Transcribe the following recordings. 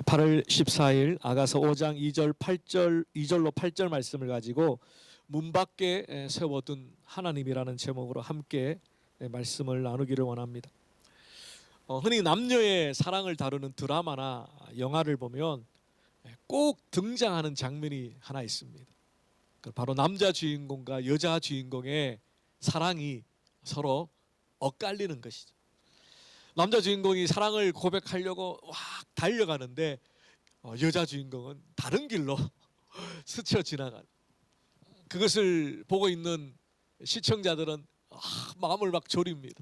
8월 14일 아가서 5장 2절로 8절 말씀을 가지고 문 밖에 세워둔 하나님이라는 제목으로 함께 말씀을 나누기를 원합니다. 흔히 남녀의 사랑을 다루는 드라마나 영화를 보면 꼭 등장하는 장면이 하나 있습니다. 바로 남자 주인공과 여자 주인공의 사랑이 서로 엇갈리는 것이죠. 남자 주인공이 사랑을 고백하려고 막 달려가는데 여자 주인공은 다른 길로 스쳐 지나가는, 그것을 보고 있는 시청자들은 마음을 막 졸입니다.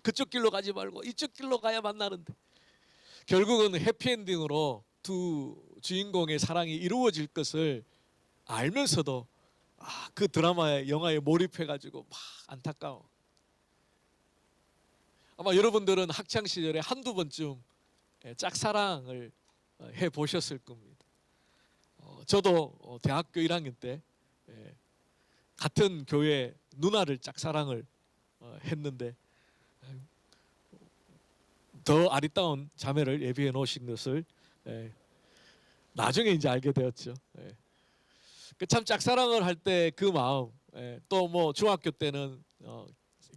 그쪽 길로 가지 말고 이쪽 길로 가야 만나는데, 결국은 해피엔딩으로 두 주인공의 사랑이 이루어질 것을 알면서도 그 드라마에, 영화에 몰입해가지고 막 안타까워. 아마 여러분들은 학창시절에 한두 번쯤 짝사랑을 해보셨을 겁니다. 저도 대학교 1학년 때 같은 교회 누나를 짝사랑을 했는데, 더 아리따운 자매를 예비해 놓으신 것을 나중에 이제 알게 되었죠. 참 짝사랑을 할 때 그 마음, 또 뭐 중학교 때는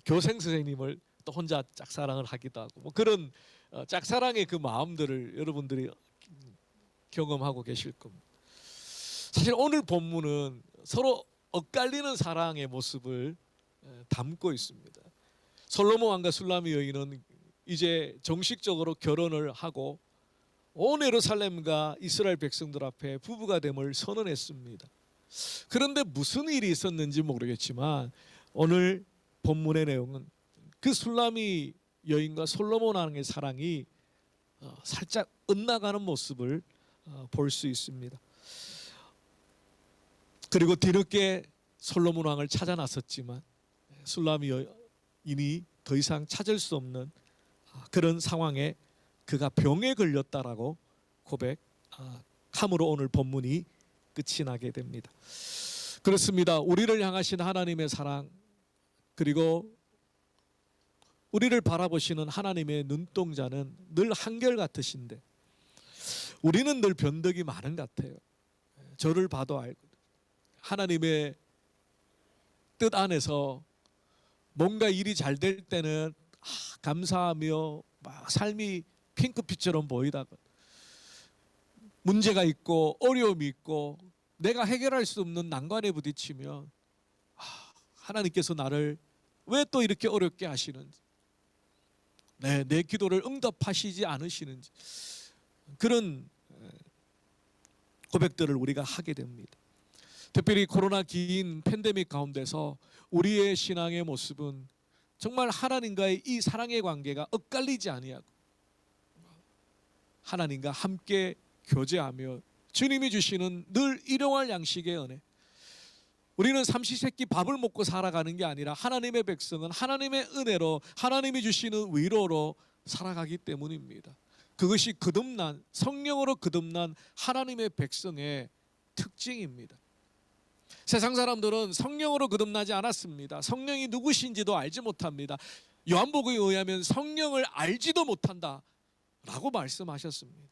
교생 선생님을 또 혼자 짝사랑을 하기도 하고, 뭐 그런 짝사랑의 그 마음들을 여러분들이 경험하고 계실 겁니다. 사실 오늘 본문은 서로 엇갈리는 사랑의 모습을 담고 있습니다. 솔로몬 왕과 술라미 여인은 이제 정식적으로 결혼을 하고 온 예루살렘과 이스라엘 백성들 앞에 부부가 됨을 선언했습니다. 그런데 무슨 일이 있었는지 모르겠지만 오늘 본문의 내용은 그 술라미 여인과 솔로몬 왕의 사랑이 살짝 엇나가는 모습을 볼 수 있습니다. 그리고 뒤늦게 솔로몬 왕을 찾아 나섰지만 술라미 여인이 더 이상 찾을 수 없는 그런 상황에 그가 병에 걸렸다라고 고백함으로 오늘 본문이 끝이 나게 됩니다. 그렇습니다. 우리를 향하신 하나님의 사랑, 그리고 우리를 바라보시는 하나님의 눈동자는 늘 한결같으신데 우리는 늘 변덕이 많은 것 같아요. 저를 봐도 알고 하나님의 뜻 안에서 뭔가 일이 잘 될 때는 감사하며 막 삶이 핑크빛처럼 보이다가 문제가 있고 어려움이 있고 내가 해결할 수 없는 난관에 부딪히면 하나님께서 나를 왜 또 이렇게 어렵게 하시는지, 내 기도를 응답하시지 않으시는지, 그런 고백들을 우리가 하게 됩니다. 특별히 코로나 긴 팬데믹 가운데서 우리의 신앙의 모습은 정말 하나님과의 이 사랑의 관계가 엇갈리지 아니하고 하나님과 함께 교제하며 주님이 주시는 늘 일용할 양식의 은혜, 우리는 삼시세끼 밥을 먹고 살아가는 게 아니라 하나님의 백성은 하나님의 은혜로, 하나님이 주시는 위로로 살아가기 때문입니다. 그것이 거듭난, 성령으로 거듭난 하나님의 백성의 특징입니다. 세상 사람들은 성령으로 거듭나지 않았습니다. 성령이 누구신지도 알지 못합니다. 요한복음에 의하면 성령을 알지도 못한다 라고 말씀하셨습니다.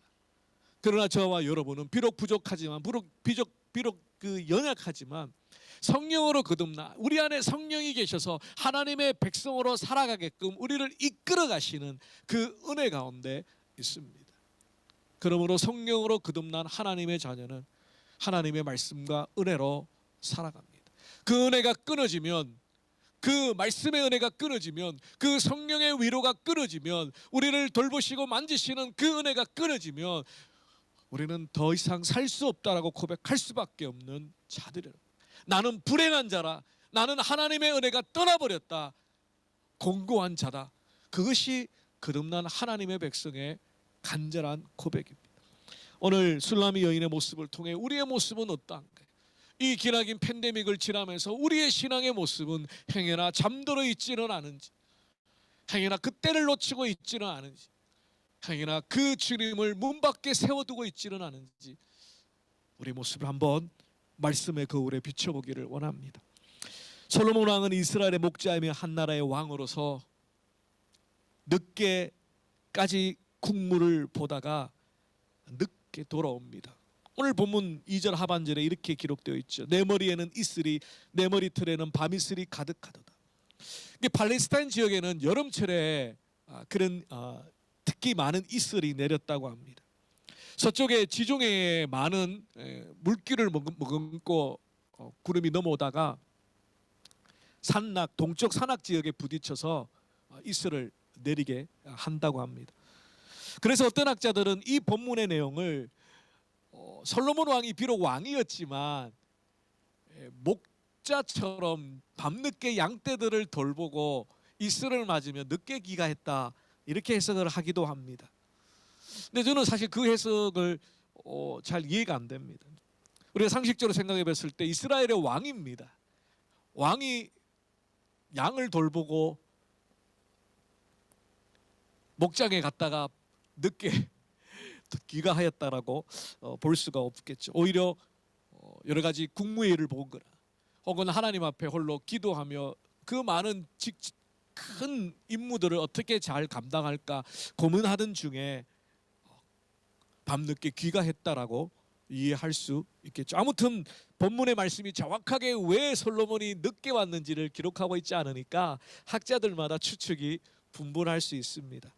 그러나 저와 여러분은 비록 부족하지만, 비록 연약하지만 성령으로 거듭나 우리 안에 성령이 계셔서 하나님의 백성으로 살아가게끔 우리를 이끌어 가시는 그 은혜 가운데 있습니다. 그러므로 성령으로 거듭난 하나님의 자녀는 하나님의 말씀과 은혜로 살아갑니다. 그 은혜가 끊어지면, 그 말씀의 은혜가 끊어지면, 그 성령의 위로가 끊어지면, 우리를 돌보시고 만지시는 그 은혜가 끊어지면 우리는 더 이상 살 수 없다라고 고백할 수밖에 없는 자들이라. 나는 불행한 자라, 나는 하나님의 은혜가 떠나버렸다, 공고한 자다. 그것이 거듭난 하나님의 백성의 간절한 고백입니다. 오늘 술라미 여인의 모습을 통해 우리의 모습은 어떠한가? 이 기나긴 팬데믹을 지나면서 우리의 신앙의 모습은 행여나 잠들어 있지는 않은지, 행여나 그때를 놓치고 있지는 않은지, 행여나 그 주님을 문 밖에 세워두고 있지는 않은지 우리 모습을 한번 말씀의 거울에 비춰보기를 원합니다. 솔로몬 왕은 이스라엘의 목자이며 한 나라의 왕으로서 늦게까지 국물을 보다가 늦게 돌아옵니다. 오늘 본문 2절 하반절에 이렇게 기록되어 있죠. 내 머리에는 이슬이 내 머리털에는 밤이슬이 가득하도다. 팔레스타인 지역에는 여름철에 그런 특히 많은 이슬이 내렸다고 합니다. 서쪽에 지중해에 많은 물기를 머금고 구름이 넘어오다가 동쪽 산악 지역에 부딪혀서 이슬을 내리게 한다고 합니다. 그래서 어떤 학자들은 이 본문의 내용을 솔로몬 왕이 비록 왕이었지만 목자처럼 밤늦게 양떼들을 돌보고 이슬을 맞으며 늦게 귀가했다, 이렇게 해석을 하기도 합니다. 근데 저는 사실 그 해석을 잘 이해가 안 됩니다. 우리가 상식적으로 생각해 봤을 때 이스라엘의 왕입니다. 왕이 양을 돌보고 목장에 갔다가 늦게 귀가하였다라고 볼 수가 없겠죠. 오히려 여러 가지 국무회의를 보거나 혹은 하나님 앞에 홀로 기도하며 그 많은 큰 임무들을 어떻게 잘 감당할까 고민하던 중에 밤늦게 귀가했다라고 이해할 수 있겠죠. 아무튼 본문의 말씀이 정확하게 왜 솔로몬이 늦게 왔는지를 기록하고 있지 않으니까 학자들마다 추측이 분분할 수 있습니다.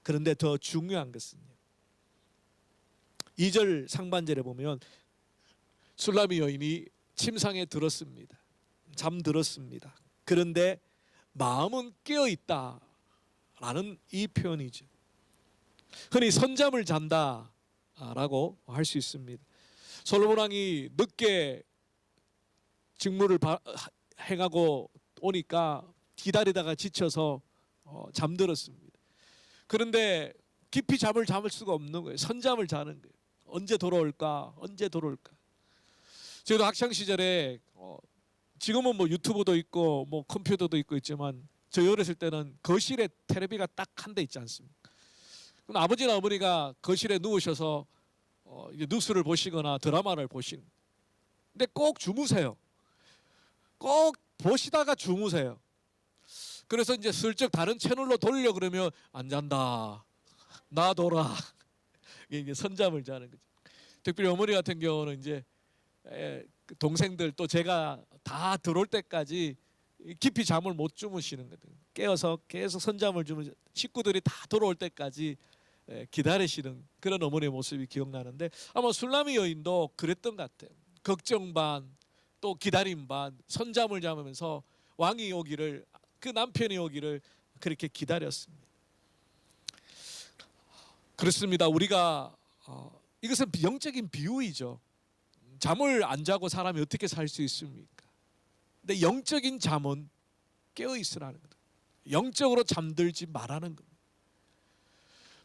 그런데 더 중요한 것은요, 2절 상반절에 보면 술라미 여인이 침상에 들었습니다. 잠들었습니다. 그런데 마음은 깨어있다라는 이 표현이죠. 흔히 선잠을 잔다라고 할 수 있습니다. 솔로몬 왕이 늦게 직무를 행하고 오니까 기다리다가 지쳐서 잠들었습니다. 그런데 깊이 잠을 수가 없는 거예요. 선잠을 자는 거예요. 언제 돌아올까? 언제 돌아올까? 저도 학창 시절에 지금은 뭐 유튜브도 있고 뭐 컴퓨터도 있고 있지만 저 어렸을 때는 거실에 텔레비가 딱 한 대 있지 않습니까? 그럼 아버지나 어머니가 거실에 누우셔서 뉴스를 보시거나 드라마를 보신. 근데 꼭 주무세요. 꼭 보시다가 주무세요. 그래서 이제 슬쩍 다른 채널로 돌려 그러면 안 잔다, 놔둬라. 이게 선잠을 자는 거죠. 특별히 어머니 같은 경우는 이제 동생들 또 제가 다 들어올 때까지 깊이 잠을 못 주무시는 거예요. 깨어서 계속 선잠을 주무시, 식구들이 다 돌아올 때까지 기다리시는 그런 어머니의 모습이 기억나는데 아마 술라미 여인도 그랬던 것 같아요. 걱정 반 또 기다림 반 선잠을 잠으면서 왕이 오기를, 그 남편이 오기를 그렇게 기다렸습니다. 그렇습니다. 우리가 이것은 영적인 비유이죠. 잠을 안 자고 사람이 어떻게 살 수 있습니까? 근데 영적인 잠은 깨어 있으라는 거다. 영적으로 잠들지 말라는 겁니다.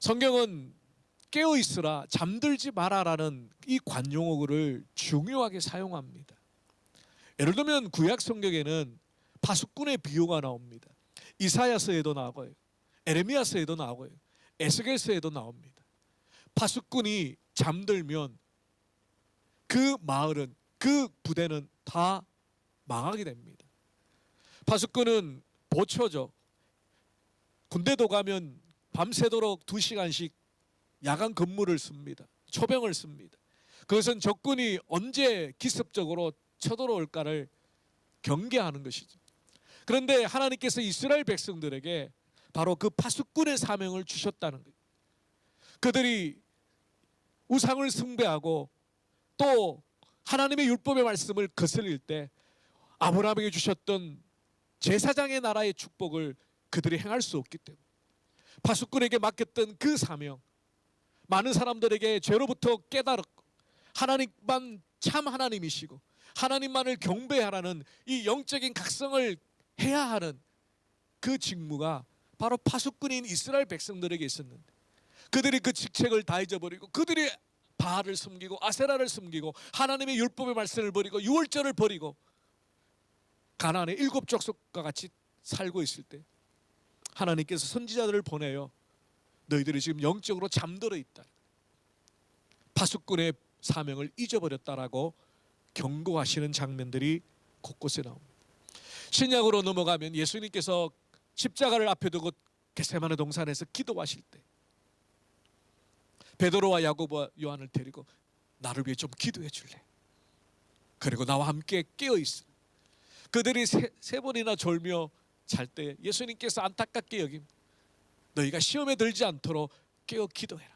성경은 깨어 있으라, 잠들지 마라라는 이 관용어를 중요하게 사용합니다. 예를 들면 구약 성경에는 파수꾼의 비유가 나옵니다. 이사야서에도 나오고요, 에레미야서에도 나오고요, 에스겔서에도 나옵니다. 파수꾼이 잠들면 그 마을은, 그 부대는 다 망하게 됩니다. 파수꾼은 보초죠. 군대도 가면 밤새도록 2시간씩 야간 근무를 씁니다. 초병을 씁니다. 그것은 적군이 언제 기습적으로 쳐들어올까를 경계하는 것이죠. 그런데 하나님께서 이스라엘 백성들에게 바로 그 파수꾼의 사명을 주셨다는 거예요. 그들이 우상을 숭배하고 또 하나님의 율법의 말씀을 거슬릴 때 아브라함에게 주셨던 제사장의 나라의 축복을 그들이 행할 수 없기 때문에 파수꾼에게 맡겼던 그 사명, 많은 사람들에게 죄로부터 깨달았고 하나님만 참 하나님이시고 하나님만을 경배하라는 이 영적인 각성을 해야 하는 그 직무가 바로 파수꾼인 이스라엘 백성들에게 있었는데 그들이 그 직책을 다 잊어버리고 그들이 바알을 섬기고 아세라를 섬기고 하나님의 율법의 말씀을 버리고 유월절을 버리고 가나안의 7 족속과 같이 살고 있을 때 하나님께서 선지자들을 보내요. 너희들이 지금 영적으로 잠들어 있다. 파수꾼의 사명을 잊어버렸다라고 경고하시는 장면들이 곳곳에 나옵니다. 신약으로 넘어가면 예수님께서 십자가를 앞에 두고 겟세마네 동산에서 기도하실 때 베드로와 야고보와 요한을 데리고 나를 위해 좀 기도해 줄래? 그리고 나와 함께 깨어 있어. 그들이 세 번이나 졸며 잘 때 예수님께서 안타깝게 여김 너희가 시험에 들지 않도록 깨어 기도해라.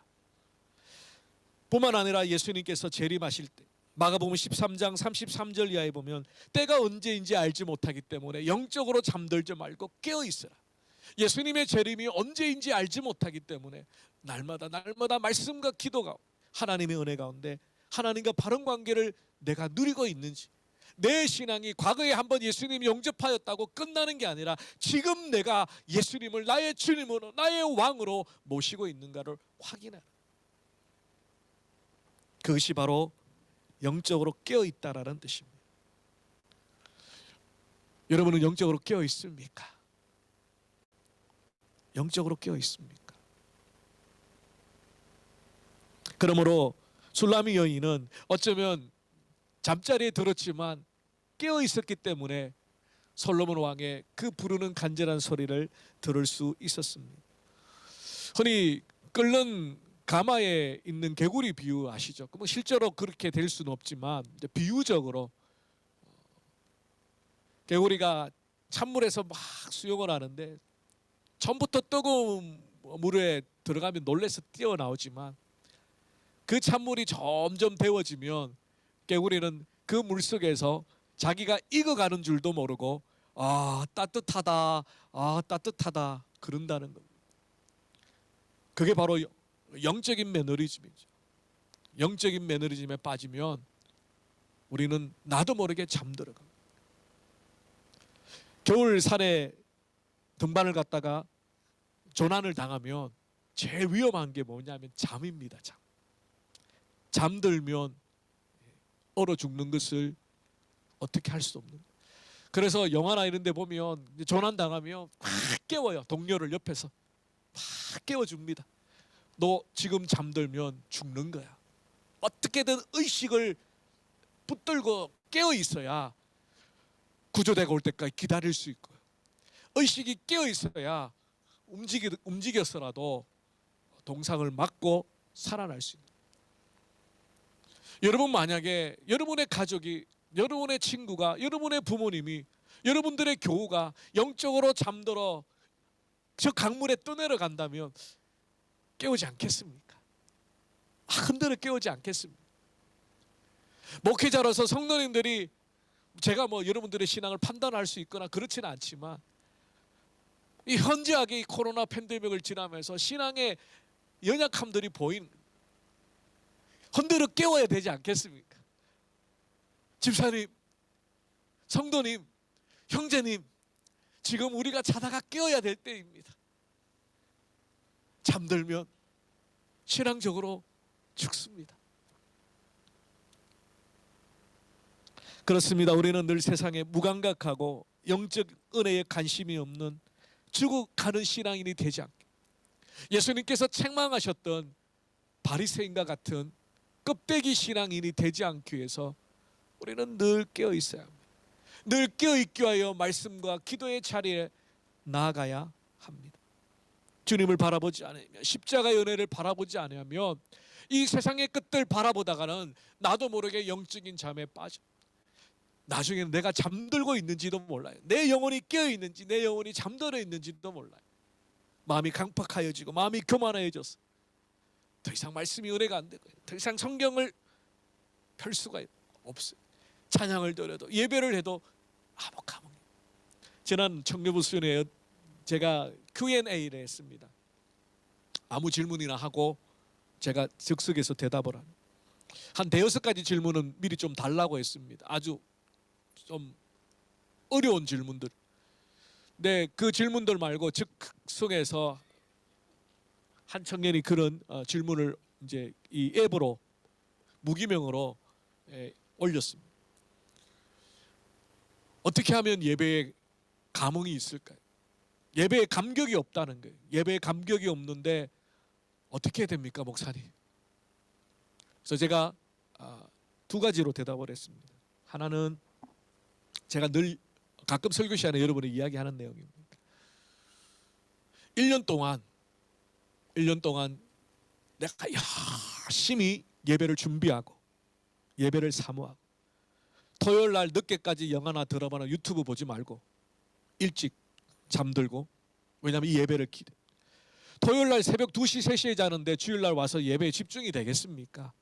뿐만 아니라 예수님께서 재림하실 때 마가복음 13장 33절 이하에 보면 때가 언제인지 알지 못하기 때문에 영적으로 잠들지 말고 깨어 있으라. 예수님의 재림이 언제인지 알지 못하기 때문에 날마다 말씀과 기도가 하나님의 은혜 가운데 하나님과 바른 관계를 내가 누리고 있는지, 내 신앙이 과거에 한번 예수님이 영접하였다고 끝나는 게 아니라 지금 내가 예수님을 나의 주님으로 나의 왕으로 모시고 있는가를 확인하라. 그것이 바로 영적으로 깨어 있다라는 뜻입니다. 여러분은 영적으로 깨어 있습니까? 영적으로 깨어 있습니까? 그러므로 술라미 여인은 어쩌면 잠자리에 들었지만 깨어 있었기 때문에 솔로몬 왕의 그 부르는 간절한 소리를 들을 수 있었습니다. 흔히 끓는 가마에 있는 개구리 비유 아시죠? 뭐 실제로 그렇게 될 수는 없지만 비유적으로 개구리가 찬물에서 막 수영을 하는데 처음부터 뜨거운 물에 들어가면 놀래서 뛰어나오지만 그 찬물이 점점 데워지면 개구리는 그 물속에서 자기가 익어가는 줄도 모르고 따뜻하다, 따뜻하다 그런다는 겁니다. 그게 바로 영적인 매너리즘이죠. 영적인 매너리즘에 빠지면 우리는 나도 모르게 잠들어갑니다. 겨울 산에 등반을 갔다가 조난을 당하면 제일 위험한 게 뭐냐면 잠입니다. 잠들면 얼어 죽는 것을 어떻게 할 수 없는. 그래서 영화나 이런 데 보면 조난 당하면 막 깨워요. 동료를 옆에서 막 깨워줍니다. 너 지금 잠들면 죽는 거야. 어떻게든 의식을 붙들고 깨어 있어야 구조대가 올 때까지 기다릴 수 있고요. 의식이 깨어 있어야 움직여서라도 동상을 맞고 살아날 수 있는. 여러분 만약에 여러분의 가족이, 여러분의 친구가, 여러분의 부모님이, 여러분들의 교우가 영적으로 잠들어 저 강물에 떠내려 간다면 깨우지 않겠습니까? 흔들어 깨우지 않겠습니까? 목회자로서 성도님들이 제가 뭐 여러분들의 신앙을 판단할 수 있거나 그렇지는 않지만 이 현저하게 이 코로나 팬데믹을 지나면서 신앙의 연약함들이 보인 흔들어 깨워야 되지 않겠습니까? 집사님, 성도님, 형제님, 지금 우리가 자다가 깨어야 될 때입니다. 잠들면 신앙적으로 죽습니다. 그렇습니다. 우리는 늘 세상에 무감각하고 영적 은혜에 관심이 없는 죽어가는 신앙인이 되지 않게, 예수님께서 책망하셨던 바리새인과 같은 껍데기 신앙인이 되지 않기 위해서 우리는 늘 깨어 있어야 합니다. 늘 깨어 있기 위하여 말씀과 기도의 자리에 나아가야 합니다. 주님을 바라보지 않으면, 십자가의 은혜를 바라보지 않으면 이 세상의 끝을 바라보다가는 나도 모르게 영적인 잠에 빠져 나중에는 내가 잠들고 있는지도 몰라요. 내 영혼이 깨어 있는지 내 영혼이 잠들어 있는지도 몰라요. 마음이 강팍하여지고 마음이 교만해져서 더 이상 말씀이 은혜가 안 되고 더 이상 성경을 펼 수가 없어요. 찬양을 드려도 예배를 해도 아무 감흥이. 지난 청년부 수련회 제가 Q&A를 했습니다. 아무 질문이나 하고 제가 즉석에서 대답을 하는, 한 대여섯 가지 질문은 미리 좀 달라고 했습니다. 아주 좀 어려운 질문들. 네, 그 질문들 말고 즉석에서 한 청년이 그런 질문을 이제 이 앱으로 무기명으로 올렸습니다. 어떻게 하면 예배에 감흥이 있을까요? 예배에 감격이 없다는 거예요. 예배에 감격이 없는데 어떻게 해야 됩니까, 목사님? 그래서 제가 두 가지로 대답을 했습니다. 하나는 제가 늘 가끔 설교 시간에 여러분이 이야기하는 내용입니다. 1년 동안 내가 열심히 예배를 준비하고 예배를 사모하고 토요일 날 늦게까지 영화나 드라마나 유튜브 보지 말고 일찍 잠들고, 왜냐하면 이 예배를 기대. 토요일 날 새벽 2시 3시에 자는데 주일 날 와서 예배에 집중이 되겠습니까?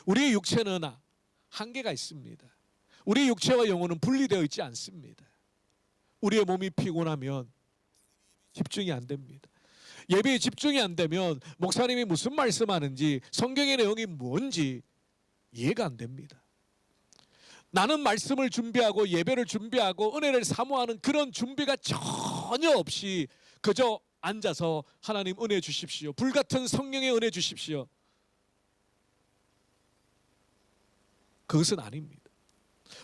우리의 육체는 한계가 있습니다. 우리의 육체와 영혼은 분리되어 있지 않습니다. 우리의 몸이 피곤하면 집중이 안 됩니다. 예배에 집중이 안 되면 목사님이 무슨 말씀하는지, 성경의 내용이 뭔지 이해가 안 됩니다. 나는 말씀을 준비하고 예배를 준비하고 은혜를 사모하는 그런 준비가 전혀 없이 그저 앉아서 하나님 은혜 주십시오, 불같은 성령의 은혜 주십시오, 그것은 아닙니다.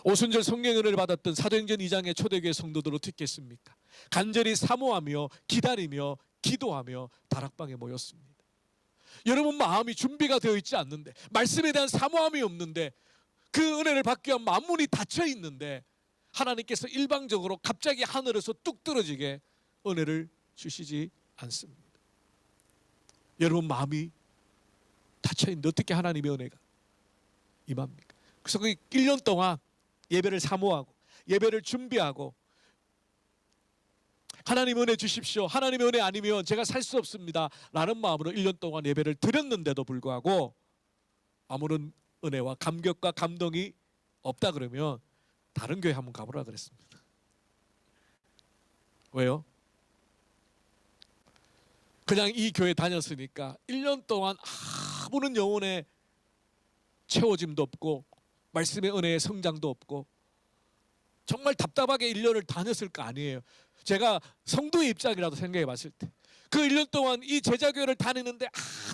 오순절 성령의 은혜를 받았던 사도행전 2장의 초대교회 성도들 어떻게 했습니까? 간절히 사모하며 기다리며 기도하며 다락방에 모였습니다. 여러분 마음이 준비가 되어 있지 않는데, 말씀에 대한 사모함이 없는데, 그 은혜를 받기 위한 마음문이 닫혀 있는데 하나님께서 일방적으로 갑자기 하늘에서 뚝 떨어지게 은혜를 주시지 않습니다. 여러분 마음이 닫혀 있는데 어떻게 하나님의 은혜가 임합니까? 그래서 그 1년 동안 예배를 사모하고 예배를 준비하고 하나님 은혜 주십시오, 하나님의 은혜 아니면 제가 살 수 없습니다 라는 마음으로 1년 동안 예배를 드렸는데도 불구하고 아무런 은혜와 감격과 감동이 없다 그러면 다른 교회 한번 가보라 그랬습니다. 왜요? 그냥 이 교회 다녔으니까 1년 동안 아무런 영혼의 채워짐도 없고 말씀의 은혜의 성장도 없고 정말 답답하게 1년을 다녔을 거 아니에요. 제가 성도의 입장이라도 생각해 봤을 때 그 1년 동안 이 제자교회를 다니는데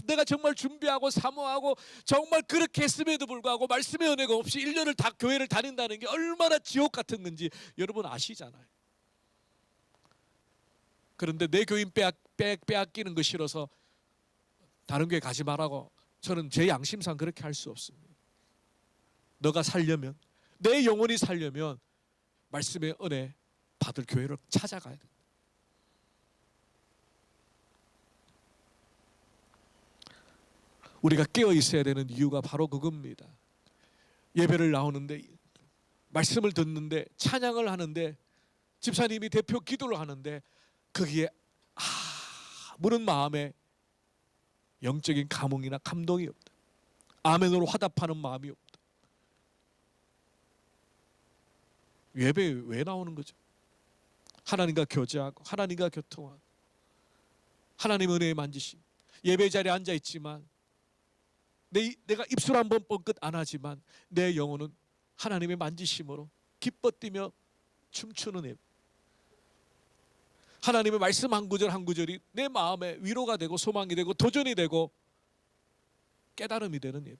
내가 정말 준비하고 사모하고 정말 그렇게 했음에도 불구하고 말씀의 은혜가 없이 1년을 다 교회를 다닌다는 게 얼마나 지옥 같은 건지 여러분 아시잖아요. 그런데 내 교인 빼앗기는 거 싫어서 다른 교회 가지 말라고, 저는 제 양심상 그렇게 할 수 없습니다. 너가 살려면, 내 영혼이 살려면 말씀의 은혜 받을 교회를 찾아가야 돼. 우리가 깨어 있어야 되는 이유가 바로 그겁니다. 예배를 나오는데, 말씀을 듣는데, 찬양을 하는데, 집사님이 대표 기도를 하는데 거기에 아무런 마음에 영적인 감흥이나 감동이 없다. 아멘으로 화답하는 마음이 없다. 예배에 왜 나오는 거죠? 하나님과 교제하고 하나님과 교통하고 하나님 은혜에 만지심. 예배 자리에 앉아 있지만 내가 입술 한 번 뻥끗 안 하지만 내 영혼은 하나님의 만지심으로 기뻐 뛰며 춤추는 예배. 하나님의 말씀 한 구절 한 구절이 내 마음에 위로가 되고 소망이 되고 도전이 되고 깨달음이 되는 예배.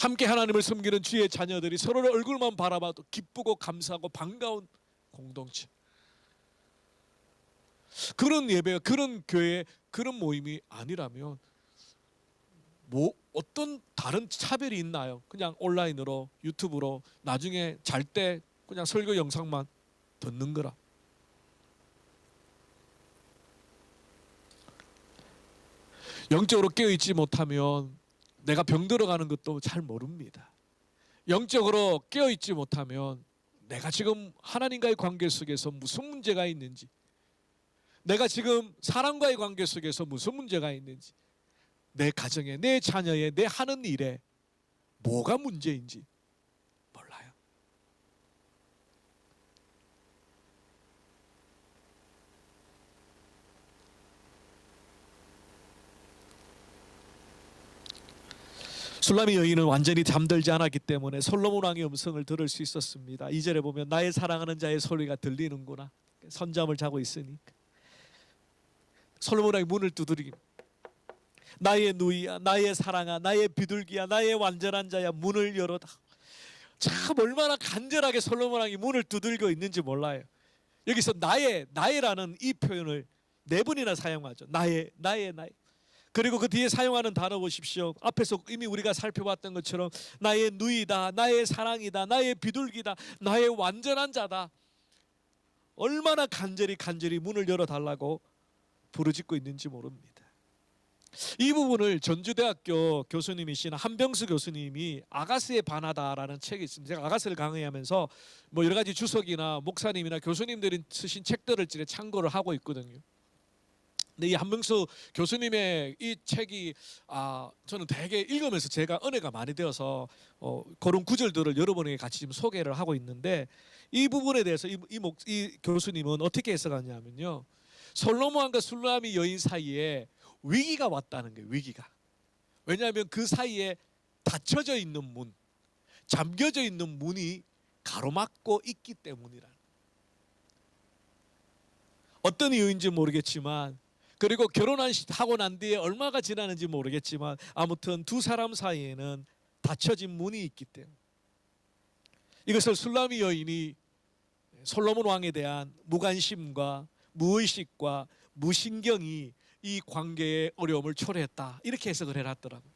함께 하나님을 섬기는 주의 자녀들이 서로를 얼굴만 바라봐도 기쁘고 감사하고 반가운 공동체. 그런 예배, 그런 교회, 그런 모임이 아니라면 어떤 다른 차별이 있나요? 그냥 온라인으로 유튜브로 나중에 잘 때 그냥 설교 영상만 듣는 거라. 영적으로 깨어있지 못하면 내가 병들어가는 것도 잘 모릅니다. 영적으로 깨어있지 못하면 내가 지금 하나님과의 관계 속에서 무슨 문제가 있는지, 내가 지금 사람과의 관계 속에서 무슨 문제가 있는지, 내 가정에, 내 자녀에, 내 하는 일에 뭐가 문제인지 몰라요. 술람이 여인은 완전히 잠들지 않았기 때문에 솔로몬 왕의 음성을 들을 수 있었습니다. 2절에 보면 나의 사랑하는 자의 소리가 들리는구나. 선잠을 자고 있으니까 솔로몬 왕이 문을 두드리고 나의 누이야, 나의 사랑아, 나의 비둘기야, 나의 완전한 자야, 문을 열어다. 참 얼마나 간절하게 솔로몬 왕이 문을 두들겨 있는지 몰라요. 여기서 나의라는 이 표현을 4번이나 사용하죠. 나의. 그리고 그 뒤에 사용하는 단어 보십시오. 앞에서 이미 우리가 살펴봤던 것처럼 나의 누이다, 나의 사랑이다, 나의 비둘기다, 나의 완전한 자다. 얼마나 간절히 문을 열어달라고 부르짖고 있는지 모릅니다. 이 부분을 전주대학교 교수님이신 한병수 교수님이 아가스에 반하다라는 책이 있습니다. 제가 아가스를 강의하면서 뭐 여러 가지 주석이나 목사님이나 교수님들이 쓰신 책들을 참고를 하고 있거든요. 근데 이 한병수 교수님의 이 책이 저는 되게 읽으면서 제가 은혜가 많이 되어서 그런 구절들을 여러분에게 같이 지금 소개를 하고 있는데, 이 부분에 대해서 이 교수님은 어떻게 해석하냐면요, 솔로몬과 술라미 여인 사이에 위기가 왔다는 거예요. 위기가. 왜냐하면 그 사이에 닫혀져 있는 문, 잠겨져 있는 문이 가로막고 있기 때문이라. 어떤 이유인지 모르겠지만, 그리고 결혼하고 난 뒤에 얼마가 지나는지 모르겠지만, 아무튼 두 사람 사이에는 닫혀진 문이 있기 때문에, 이것을 술라미 여인이 솔로몬 왕에 대한 무관심과 무의식과 무신경이 이 관계의 어려움을 초래했다, 이렇게 해석을 해놨더라고요.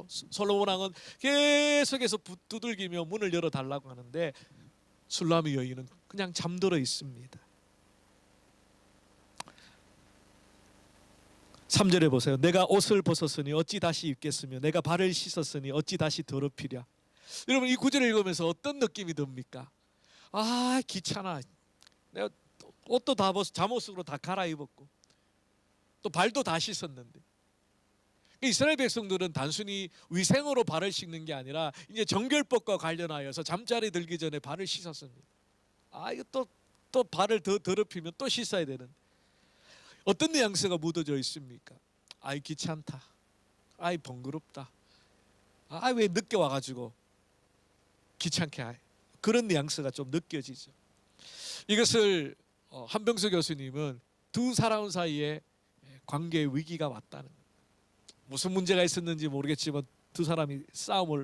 솔로몬 왕은 계속해서 두들기며 문을 열어달라고 하는데 술라미 여인은 그냥 잠들어 있습니다. 3절에 보세요. 내가 옷을 벗었으니 어찌 다시 입겠으며 내가 발을 씻었으니 어찌 다시 더럽히랴. 여러분, 이 구절을 읽으면서 어떤 느낌이 듭니까? 귀찮아. 내가 옷도 다 벗어 잠옷으로 다 갈아입었고 또 발도 다 씻었는데. 이스라엘 백성들은 단순히 위생으로 발을 씻는 게 아니라 이제 정결법과 관련하여서 잠자리 들기 전에 발을 씻었습니다. 이거 또 발을 더 더럽히면 또 씻어야 되는. 어떤 뉘앙스가 묻어져 있습니까? 귀찮다. 번거롭다. 왜 늦게 와가지고 귀찮게 해. 그런 뉘앙스가 좀 느껴지죠. 이것을 한병수 교수님은 두 사람 사이에 관계의 위기가 왔다는 거예요. 무슨 문제가 있었는지 모르겠지만 두 사람이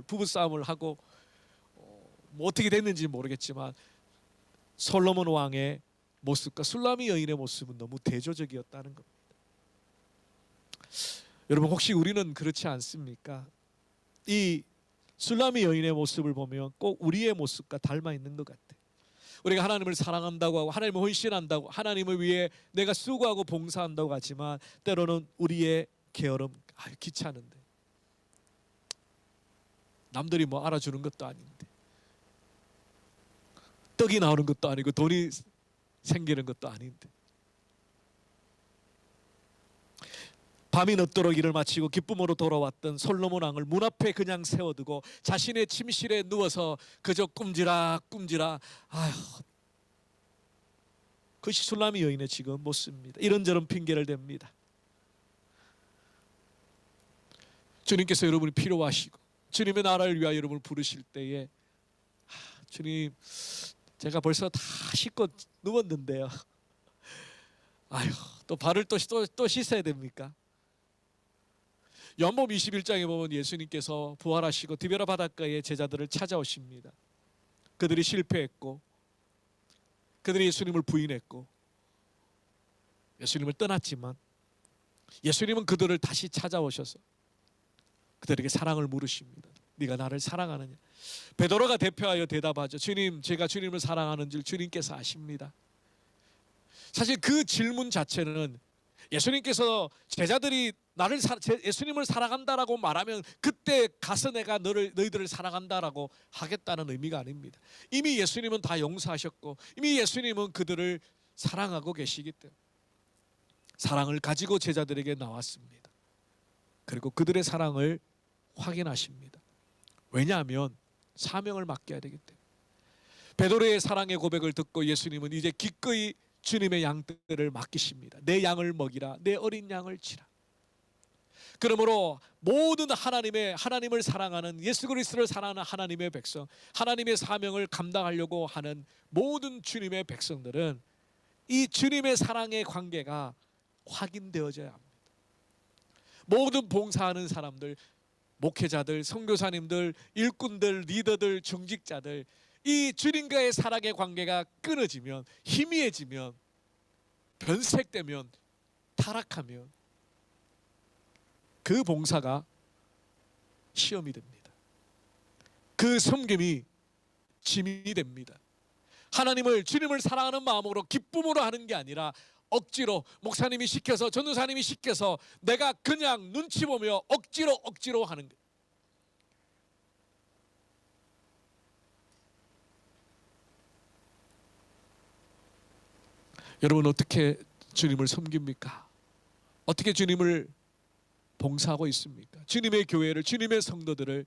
부부 싸움을 하고 뭐 어떻게 됐는지 모르겠지만 솔로몬 왕의 모습과 술라미 여인의 모습은 너무 대조적이었다는 겁니다. 여러분, 혹시 우리는 그렇지 않습니까? 이 술라미 여인의 모습을 보면 꼭 우리의 모습과 닮아 있는 것 같아요. 우리가 하나님을 사랑한다고 하고 하나님을 헌신한다고, 하나님을 위해 내가 수고하고 봉사한다고 하지만 때로는 우리의 게으름, 귀찮은데, 남들이 뭐 알아주는 것도 아닌데, 떡이 나오는 것도 아니고 돈이 생기는 것도 아닌데, 밤이 늦도록 일을 마치고 기쁨으로 돌아왔던 솔로몬 왕을 문 앞에 그냥 세워두고 자신의 침실에 누워서 그저 꿈지락 그것이 술라미 여인의 지금 모습입니다. 이런저런 핑계를 댑니다. 주님께서 여러분이 필요하시고 주님의 나라를 위하여 여러분을 부르실 때에 주님, 제가 벌써 다 씻고 누웠는데요, 또 발을 또 씻어야 됩니까? 요한복음 21장에 보면 예수님께서 부활하시고 디베라 바닷가에 제자들을 찾아오십니다. 그들이 실패했고 그들이 예수님을 부인했고 예수님을 떠났지만 예수님은 그들을 다시 찾아오셔서 그들에게 사랑을 물으십니다. 네가 나를 사랑하느냐? 베드로가 대표하여 대답하죠. 주님, 제가 주님을 사랑하는 줄 주님께서 아십니다. 사실 그 질문 자체는 예수님께서 제자들이 예수님을 사랑한다라고 말하면 그때 가서 내가 너희들을 사랑한다라고 하겠다는 의미가 아닙니다. 이미 예수님은 다 용서하셨고 이미 예수님은 그들을 사랑하고 계시기 때문에 사랑을 가지고 제자들에게 나왔습니다. 그리고 그들의 사랑을 확인하십니다. 왜냐하면 사명을 맡겨야 되기 때문에. 베드로의 사랑의 고백을 듣고 예수님은 이제 기꺼이 주님의 양들을 맡기십니다. 내 양을 먹이라, 내 어린 양을 치라. 그러므로 모든 하나님을 사랑하는, 예수 그리스도를 사랑하는 하나님의 백성, 하나님의 사명을 감당하려고 하는 모든 주님의 백성들은 이 주님의 사랑의 관계가 확인되어져야 합니다. 모든 봉사하는 사람들, 목회자들, 선교사님들, 일꾼들, 리더들, 중직자들, 이 주님과의 사랑의 관계가 끊어지면, 희미해지면, 변색되면, 타락하면 그 봉사가 시험이 됩니다. 그 섬김이 짐이 됩니다. 주님을 사랑하는 마음으로 기쁨으로 하는 게 아니라 억지로 목사님이 시켜서 전도사님이 시켜서 내가 그냥 눈치 보며 억지로 하는 거예요. 여러분 어떻게 주님을 섬깁니까? 어떻게 주님을 봉사하고 있습니까? 주님의 교회를, 주님의 성도들을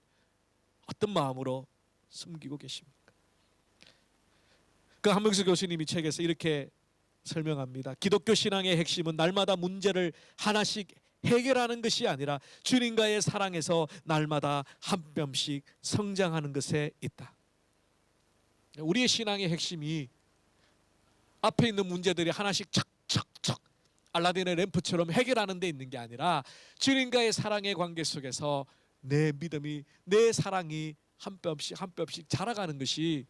어떤 마음으로 섬기고 계십니까? 그 한명수 교수님이 책에서 이렇게 설명합니다. 기독교 신앙의 핵심은 날마다 문제를 하나씩 해결하는 것이 아니라 주님과의 사랑에서 날마다 한 뼘씩 성장하는 것에 있다. 우리의 신앙의 핵심이 앞에 있는 문제들이 하나씩 척척척 알라딘의 램프처럼 해결하는 데 있는 게 아니라 주님과의 사랑의 관계 속에서 내 믿음이, 내 사랑이 한 뼘씩 자라가는 것이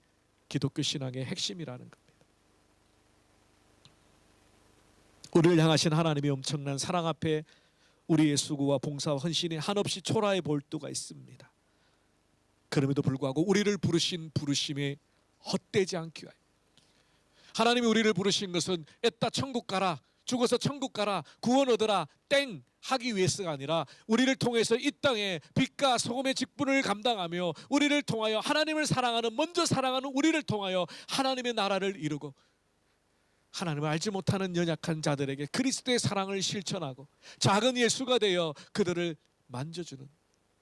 기독교 신앙의 핵심이라는 겁니다. 우리를 향하신 하나님의 엄청난 사랑 앞에 우리의 수고와 봉사와 헌신이 한없이 초라해 보일 때가 있습니다. 그럼에도 불구하고 우리를 부르신 부르심에 헛되지 않기 위하여, 하나님이 우리를 부르신 것은 애따 천국 가라, 죽어서 천국 가라, 구원 얻어라 땡 하기 위해서가 아니라 우리를 통해서 이 땅에 빛과 소금의 직분을 감당하며 우리를 통하여 하나님을 사랑하는, 먼저 사랑하는 우리를 통하여 하나님의 나라를 이루고 하나님을 알지 못하는 연약한 자들에게 그리스도의 사랑을 실천하고 작은 예수가 되어 그들을 만져주는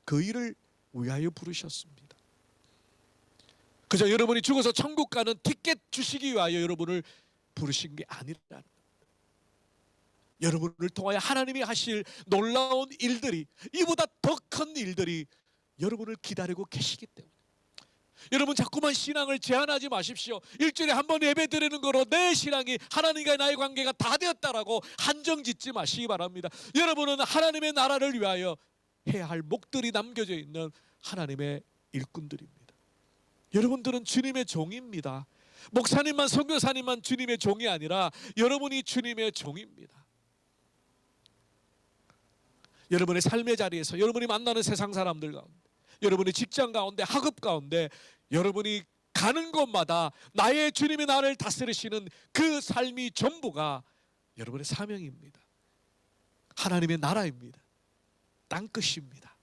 그 일을 위하여 부르셨습니다. 그저 여러분이 죽어서 천국 가는 티켓 주시기 위하여 여러분을 부르신 게 아니라는 거예요. 여러분을 통하여 하나님이 하실 놀라운 일들이, 이보다 더 큰 일들이 여러분을 기다리고 계시기 때문에 여러분 자꾸만 신앙을 제한하지 마십시오. 일주일에 한 번 예배 드리는 거로 내 신앙이, 하나님과 나의 관계가 다 되었다라고 한정 짓지 마시기 바랍니다. 여러분은 하나님의 나라를 위하여 해야 할 목들이 남겨져 있는 하나님의 일꾼들입니다. 여러분들은 주님의 종입니다. 목사님만, 선교사님만 주님의 종이 아니라 여러분이 주님의 종입니다. 여러분의 삶의 자리에서, 여러분이 만나는 세상 사람들 가운데, 여러분의 직장 가운데, 학업 가운데, 여러분이 가는 곳마다 나의 주님이 나를 다스리시는 그 삶이 전부가 여러분의 사명입니다. 하나님의 나라입니다. 땅끝입니다.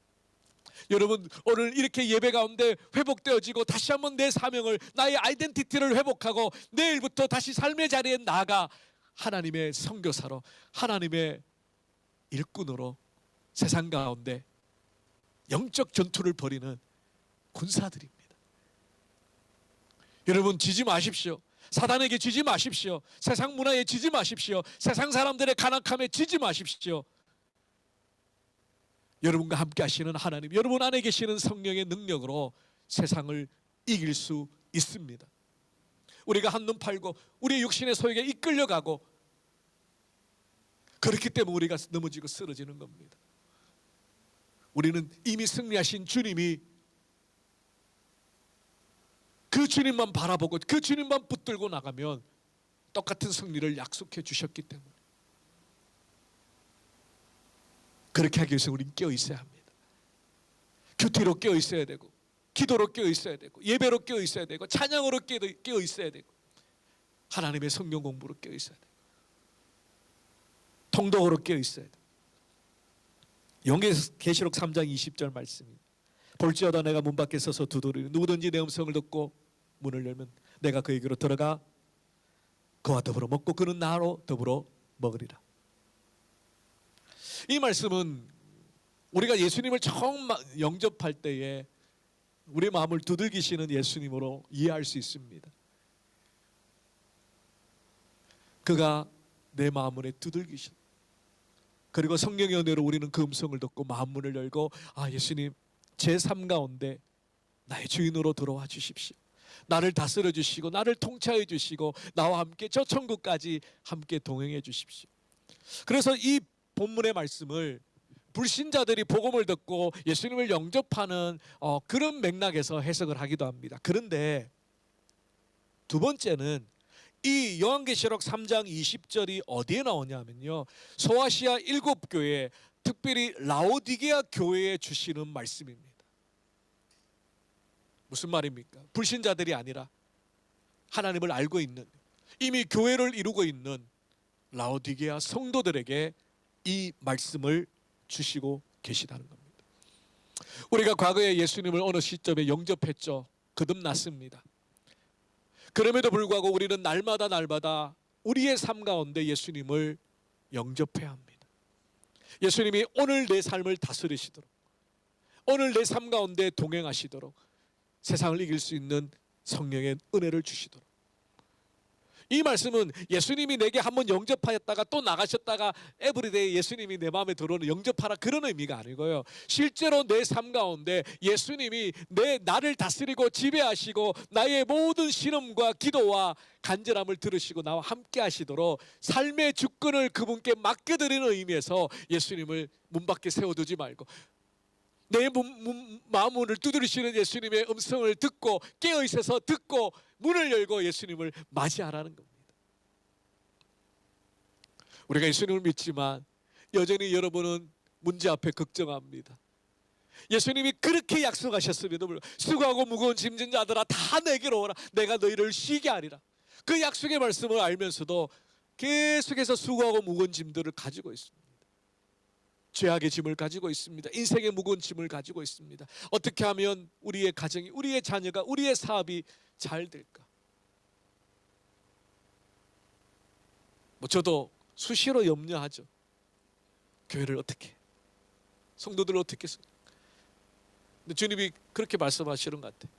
여러분 오늘 이렇게 예배 가운데 회복되어지고 다시 한번 내 사명을, 나의 아이덴티티를 회복하고 내일부터 다시 삶의 자리에 나아가 하나님의 선교사로, 하나님의 일꾼으로 세상 가운데 영적 전투를 벌이는 군사들입니다. 여러분 지지 마십시오. 사단에게 지지 마십시오. 세상 문화에 지지 마십시오. 세상 사람들의 간악함에 지지 마십시오. 여러분과 함께 하시는 하나님, 여러분 안에 계시는 성령의 능력으로 세상을 이길 수 있습니다. 우리가 한눈 팔고 우리의 육신의 소욕에 이끌려가고 그렇기 때문에 우리가 넘어지고 쓰러지는 겁니다. 우리는 이미 승리하신 주님이, 그 주님만 바라보고 그 주님만 붙들고 나가면 똑같은 승리를 약속해 주셨기 때문에 그렇게 하기 위해서 우리는 깨어 있어야 합니다. 큐티로 깨어 있어야 되고, 기도로 깨어 있어야 되고, 예배로 깨어 있어야 되고, 찬양으로 깨어 있어야 되고, 하나님의 성경 공부로 깨어 있어야 되고, 통독으로 깨어 있어야 되고. 요한계시록 3장 20절 말씀입니다. 볼지어다 내가 문 밖에 서서 두드리니 누구든지 내 음성을 듣고 문을 열면 내가 그에게로 들어가 그와 더불어 먹고 그는 나로 더불어 먹으리라. 이 말씀은 우리가 예수님을 처음 영접할 때에 우리의 마음을 두들기시는 예수님으로 이해할 수 있습니다. 그가 내 마음문에 두들기신, 그리고 성령의 은혜로 우리는 그 음성을 듣고 마음문을 열고, 아 예수님 제 삶 가운데 나의 주인으로 들어와 주십시오. 나를 다스려 주시고 나를 통치해 주시고 나와 함께 저 천국까지 함께 동행해 주십시오. 그래서 이 본문의 말씀을 불신자들이 복음을 듣고 예수님을 영접하는 그런 맥락에서 해석을 하기도 합니다. 그런데 두 번째는 이 요한계시록 3장 20절이 어디에 나오냐면요, 소아시아 7교회, 특별히 라오디게아 교회에 주시는 말씀입니다. 무슨 말입니까? 불신자들이 아니라 하나님을 알고 있는, 이미 교회를 이루고 있는 라오디게아 성도들에게 이 말씀을 주시고 계시다는 겁니다. 우리가 과거에 예수님을 어느 시점에 영접했죠. 거듭났습니다. 그럼에도 불구하고 우리는 날마다 우리의 삶 가운데 예수님을 영접해야 합니다. 예수님이 오늘 내 삶을 다스리시도록, 오늘 내 삶 가운데 동행하시도록, 세상을 이길 수 있는 성령의 은혜를 주시도록. 이 말씀은 예수님이 내게 한번 영접하였다가 또 나가셨다가 에브리데이 예수님이 내 마음에 들어오는 영접하라, 그런 의미가 아니고요. 실제로 내 삶 가운데 예수님이 나를 다스리고 지배하시고 나의 모든 신음과 기도와 간절함을 들으시고 나와 함께 하시도록 삶의 주권을 그분께 맡겨드리는 의미에서 예수님을 문 밖에 세워두지 말고 내 마음문을 두드리시는 예수님의 음성을 듣고 깨어있어서 듣고 문을 열고 예수님을 맞이하라는 겁니다. 우리가 예수님을 믿지만 여전히 여러분은 문제 앞에 걱정합니다. 예수님이 그렇게 약속하셨음에도 불구하고 수고하고 무거운 짐진 자들아 다 내게로 오라, 내가 너희를 쉬게 하리라. 그 약속의 말씀을 알면서도 계속해서 수고하고 무거운 짐들을 가지고 있습니다. 죄악의 짐을 가지고 있습니다. 인생의 무거운 짐을 가지고 있습니다. 어떻게 하면 우리의 가정이, 우리의 자녀가, 우리의 사업이 잘 될까? 저도 수시로 염려하죠. 교회를 어떻게, 성도들을 어떻게 써? 근데 주님이 그렇게 말씀하시는 것 같아요.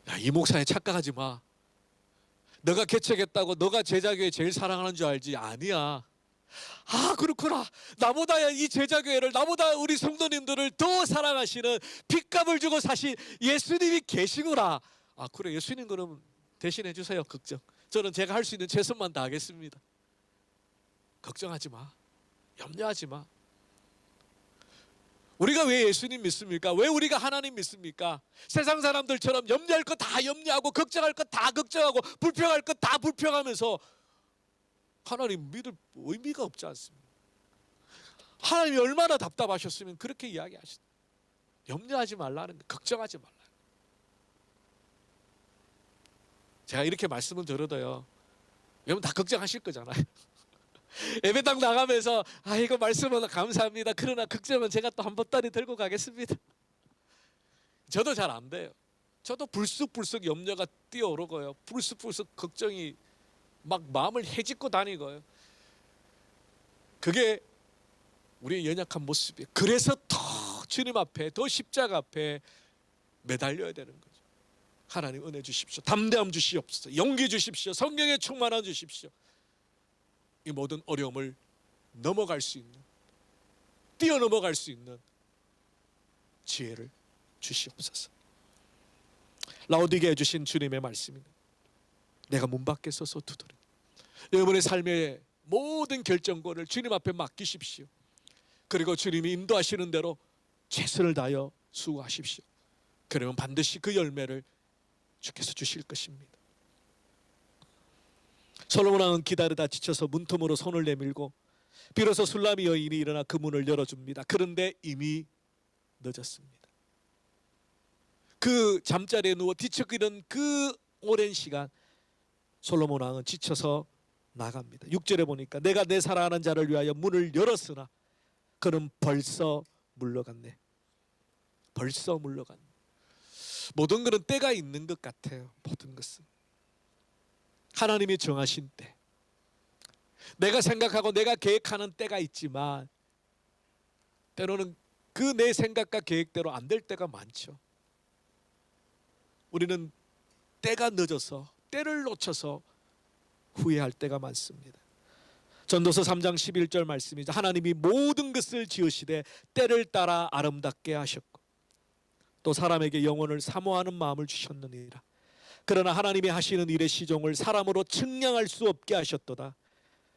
야, 이 목사에 착각하지 마. 너가 개척했다고 너가 제자교회 제일 사랑하는 줄 알지? 아니야. 아, 그렇구나. 나보다 이 제자교회를, 나보다 우리 성도님들을 더 사랑하시는, 핏값을 주고 사신 예수님이 계시구나. 아, 그래, 예수님 그럼 대신해 주세요. 걱정, 저는 제가 할 수 있는 최선만 다하겠습니다. 걱정하지 마, 염려하지 마. 우리가 왜 예수님 믿습니까? 왜 우리가 하나님 믿습니까? 세상 사람들처럼 염려할 것 다 염려하고 걱정할 것 다 걱정하고 불평할 것 다 불평하면서 하나님 믿을 의미가 없지 않습니다. 하나님이 얼마나 답답하셨으면 그렇게 이야기하시다. 염려하지 말라는 거, 걱정하지 말라. 제가 이렇게 말씀을 드려도요, 여러분 다 걱정하실 거잖아요. 예배당 나가면서 아, 이거 말씀은 감사합니다. 그러나 걱정은 제가 또 한 보따리 들고 가겠습니다. 저도 잘 안 돼요. 저도 불쑥불쑥 염려가 뛰어오르고요, 불쑥불쑥 걱정이 막 마음을 헤집고 다니고요. 그게 우리의 연약한 모습이에요. 그래서 더 주님 앞에, 더 십자가 앞에 매달려야 되는 거죠. 하나님 은혜 주십시오. 담대함 주시옵소서. 용기 주십시오. 성령의 충만함 주십시오. 이 모든 어려움을 넘어갈 수 있는, 뛰어넘어갈 수 있는 지혜를 주시옵소서. 라오디게에 주신 주님의 말씀입니다. 내가 문 밖에 서서 두드려. 여러분의 삶의 모든 결정권을 주님 앞에 맡기십시오. 그리고 주님이 인도하시는 대로 최선을 다하여 수고하십시오. 그러면 반드시 그 열매를 주께서 주실 것입니다. 솔로몬 왕은 기다리다 지쳐서 문틈으로 손을 내밀고 비로소 술람이 여인이 일어나 그 문을 열어줍니다. 그런데 이미 늦었습니다. 그 잠자리에 누워 뒤척이던 그 오랜 시간 솔로몬 왕은 지쳐서 나갑니다. 6절에 보니까 내가 내 사랑하는 자를 위하여 문을 열었으나 그는 벌써 물러갔네. 벌써 물러갔네. 모든 것은 때가 있는 것 같아요. 모든 것은 하나님이 정하신 때, 내가 생각하고 내가 계획하는 때가 있지만 때로는 그 내 생각과 계획대로 안 될 때가 많죠. 우리는 때가 늦어서, 때를 놓쳐서 후회할 때가 많습니다. 전도서 3장 11절 말씀이죠. 하나님이 모든 것을 지으시되 때를 따라 아름답게 하셨고 또 사람에게 영혼을 사모하는 마음을 주셨느니라. 그러나 하나님이 하시는 일의 시종을 사람으로 측량할 수 없게 하셨도다.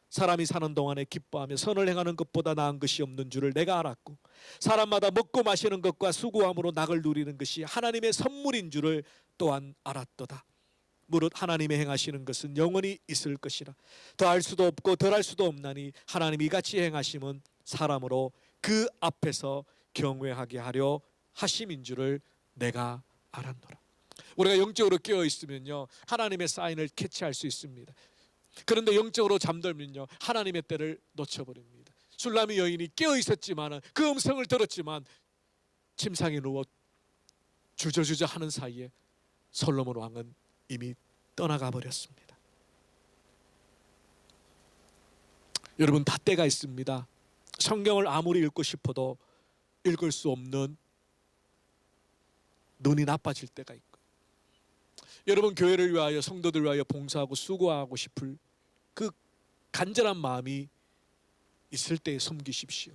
사람이 사는 동안에 기뻐하며 선을 행하는 것보다 나은 것이 없는 줄을 내가 알았고 사람마다 먹고 마시는 것과 수고함으로 낙을 누리는 것이 하나님의 선물인 줄을 또한 알았도다. 무릇 하나님의 행하시는 것은 영원히 있을 것이라. 더할 수도 없고 덜할 수도 없나니 하나님이 이같이 행하심은 사람으로 그 앞에서 경외하게 하려 하심인 줄을 내가 알았노라. 우리가 영적으로 깨어 있으면요, 하나님의 사인을 캐치할 수 있습니다. 그런데 영적으로 잠들면요, 하나님의 때를 놓쳐버립니다. 술람이 여인이 깨어 있었지만, 그 음성을 들었지만 침상에 누워 주저주저 하는 사이에 솔로몬 왕은 이미 떠나가 버렸습니다. 여러분, 다 때가 있습니다. 성경을 아무리 읽고 싶어도 읽을 수 없는 눈이 나빠질 때가 있고, 여러분 교회를 위하여, 성도들 위하여 봉사하고 수고하고 싶을 그 간절한 마음이 있을 때에 섬기십시오.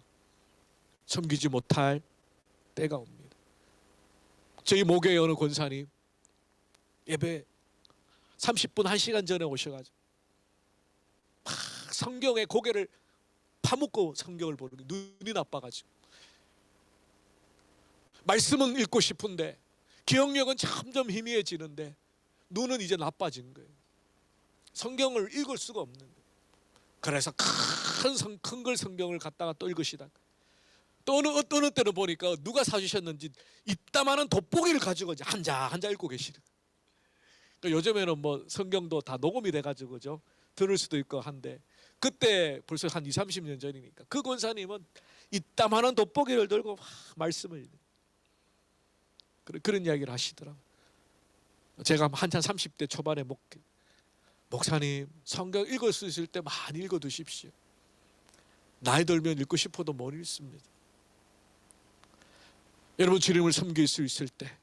섬기지 못할 때가 옵니다. 저희 목회의 어느 권사님 예배 30분 1시간 전에 오셔가지고 막 성경에 고개를 파묻고 성경을 보는 게 눈이 나빠가지고, 말씀은 읽고 싶은데 기억력은 점점 희미해지는데 눈은 이제 나빠진 거예요. 성경을 읽을 수가 없는 거예요. 그래서 큰 걸 성경을 갖다가 또 읽으시다가 또 어느 때는 보니까 누가 사주셨는지 이따만한 돋보기를 가지고 이제 한자 읽고 계시는. 그러니까 요즘에는 뭐 성경도 다 녹음이 돼가지고 그죠? 들을 수도 있고 한데, 그때 벌써 한 20-30년 전이니까 그 권사님은 이따만한 돋보기를 들고 막 말씀을, 그런 이야기를 하시더라고요. 제가 한참 30대 초반에 목사님 성경 읽을 수 있을 때 많이 읽어 두십시오. 나이 들면 읽고 싶어도 못 읽습니다. 여러분, 주님을 섬길 수 있을 때,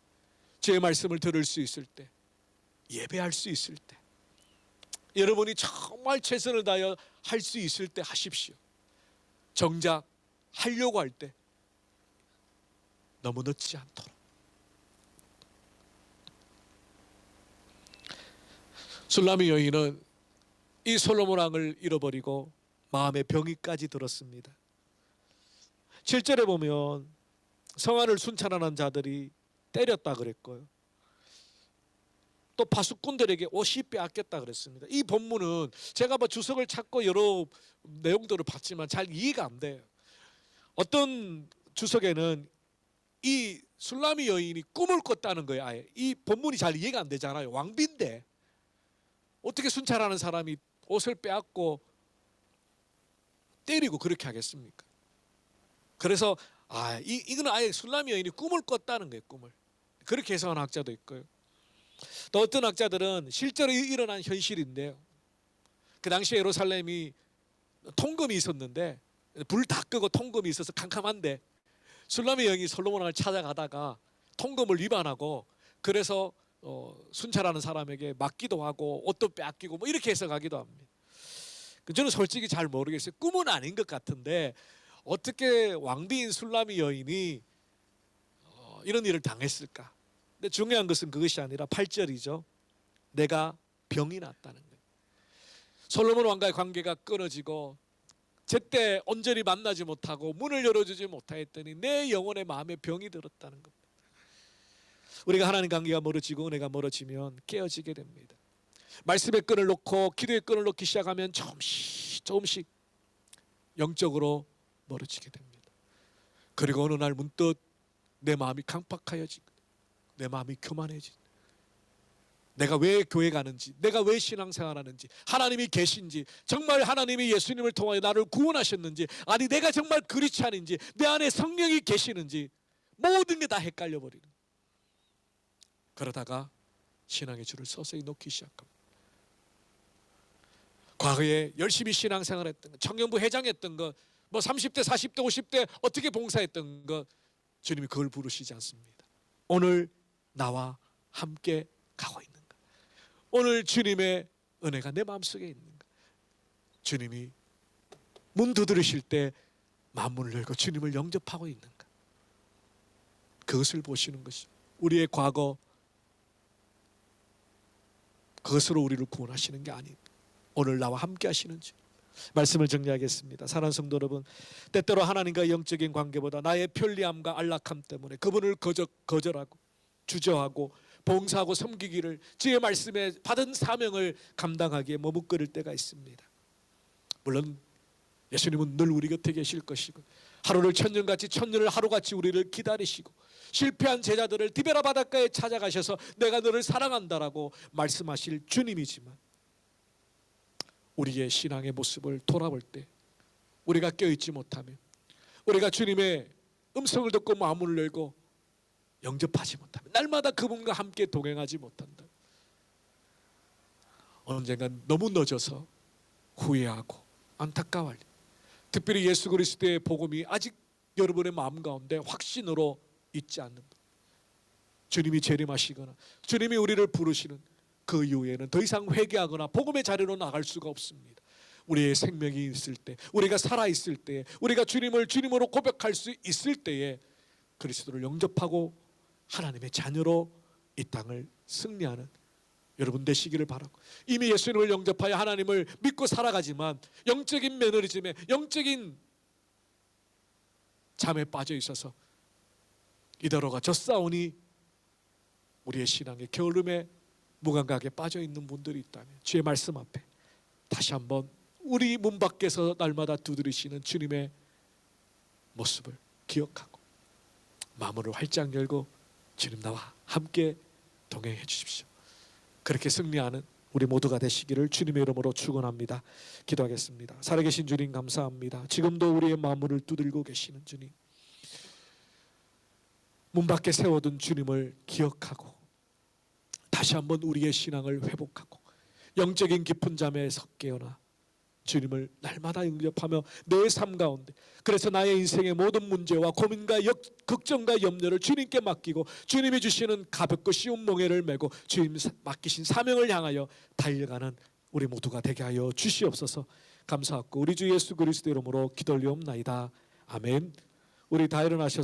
제 말씀을 들을 수 있을 때, 예배할 수 있을 때, 여러분이 정말 최선을 다하여 할 수 있을 때 하십시오. 정작 하려고 할 때 너무 늦지 않도록. 술람의 여인은 이 솔로몬 왕을 잃어버리고 마음에 병이까지 들었습니다. 7절에 보면 성안을 순찰하는 자들이 때렸다 그랬고요, 또 파수꾼들에게 옷이 빼앗겼다 그랬습니다. 이 본문은 제가 뭐 주석을 찾고 여러 내용들을 봤지만 잘 이해가 안 돼요. 어떤 주석에는 이 술람의 여인이 꿈을 꿨다는 거예요. 아예 이 본문이 잘 이해가 안 되잖아요. 왕비인데 어떻게 순찰하는 사람이 옷을 빼앗고 때리고 그렇게 하겠습니까? 그래서 이거는 아예 술람의 여인이 꿈을 꿨다는 거예요. 꿈을. 그렇게 해석하는 학자도 있고요. 또 어떤 학자들은 실제로 일어난 현실인데요, 그 당시에 예루살렘이 통금이 있었는데 불 다 끄고 통금이 있어서 캄캄한데 술람의 여인이 솔로몬 왕을 찾아가다가 통금을 위반하고, 그래서 순찰하는 사람에게 맞기도 하고 옷도 빼앗기고 뭐 이렇게 해석하기도 합니다. 저는 솔직히 잘 모르겠어요. 꿈은 아닌 것 같은데 어떻게 왕비인 술람의 여인이 이런 일을 당했을까? 근데 중요한 것은 그것이 아니라 8절이죠. 내가 병이 났다는 거예요. 솔로몬 왕과의 관계가 끊어지고 제때 온전히 만나지 못하고 문을 열어주지 못하였더니 내 영혼의 마음에 병이 들었다는 겁니다. 우리가 하나님 관계가 멀어지고 은혜가 멀어지면 깨어지게 됩니다. 말씀의 끈을 놓고 기도의 끈을 놓기 시작하면 조금씩 영적으로 멀어지게 됩니다. 그리고 어느 날 문득 내 마음이 강팍하여지고 내 마음이 교만해지고, 내가 왜 교회 가는지, 내가 왜 신앙생활하는지, 하나님이 계신지, 정말 하나님이 예수님을 통하여 나를 구원하셨는지, 아니 내가 정말 그리스도인인지, 내 안에 성령이 계시는지, 모든 게 다 헷갈려 버리는. 그러다가 신앙의 줄을 서서히 놓기 시작합니다. 과거에 열심히 신앙생활했던 것, 청년부 회장했던 것, 뭐 30대, 40대, 50대 어떻게 봉사했던 것, 주님이 그걸 부르시지 않습니다. 오늘 나와 함께 가고 있는가? 오늘 주님의 은혜가 내 마음속에 있는가? 주님이 문 두드리실 때 만문을 열고 주님을 영접하고 있는가? 그것을 보시는 것이 우리의 과거, 그것으로 우리를 구원하시는 게 아닙니다. 오늘 나와 함께 하시는지. 말씀을 정리하겠습니다. 사랑하는 성도 여러분, 때때로 하나님과의 영적인 관계보다 나의 편리함과 안락함 때문에 그분을 거절하고 주저하고 봉사하고 섬기기를, 주의 말씀에 받은 사명을 감당하기에 머뭇거릴 때가 있습니다. 물론 예수님은 늘 우리 곁에 계실 것이고 하루를 천년같이 천년을 하루같이 우리를 기다리시고 실패한 제자들을 디베라 바닷가에 찾아가셔서 내가 너를 사랑한다라고 말씀하실 주님이지만, 우리의 신앙의 모습을 돌아볼 때 우리가 깨어있지 못하면, 우리가 주님의 음성을 듣고 마음을 열고 영접하지 못하면, 날마다 그분과 함께 동행하지 못한다, 언젠간 너무 늦어서 후회하고 안타까워할, 특별히 예수 그리스도의 복음이 아직 여러분의 마음 가운데 확신으로 있지 않는 분, 주님이 재림하시거나 주님이 우리를 부르시는 그 이후에는 더 이상 회개하거나 복음의 자리로 나갈 수가 없습니다. 우리의 생명이 있을 때, 우리가 살아있을 때, 우리가 주님을 주님으로 고백할 수 있을 때에 그리스도를 영접하고 하나님의 자녀로 이 땅을 승리하는 여러분 되시기를 바라고, 이미 예수님을 영접하여 하나님을 믿고 살아가지만 영적인 매너리즘에, 영적인 잠에 빠져 있어서 이대로가 젖사오니 우리의 신앙의 게으름에 무감각에 빠져 있는 분들이 있다면, 주의 말씀 앞에 다시 한번 우리 문 밖에서 날마다 두드리시는 주님의 모습을 기억하고 마음을 활짝 열고 주님 나와 함께 동행해 주십시오. 그렇게 승리하는 우리 모두가 되시기를 주님의 이름으로 축원합니다. 기도하겠습니다. 살아계신 주님 감사합니다. 지금도 우리의 마음을 두들고 계시는 주님, 문 밖에 세워둔 주님을 기억하고 다시 한번 우리의 신앙을 회복하고 영적인 깊은 잠에서 깨어나 주님을 날마다 영접하며 내 삶 가운데, 그래서 나의 인생의 모든 문제와 고민과 걱정과 염려를 주님께 맡기고 주님이 주시는 가볍고 쉬운 멍에를 메고 주님 맡기신 사명을 향하여 달려가는 우리 모두가 되게 하여 주시옵소서. 감사하고 우리 주 예수 그리스도 이름으로 기도 올리옵나이다. 아멘. 우리 다 일어나셔서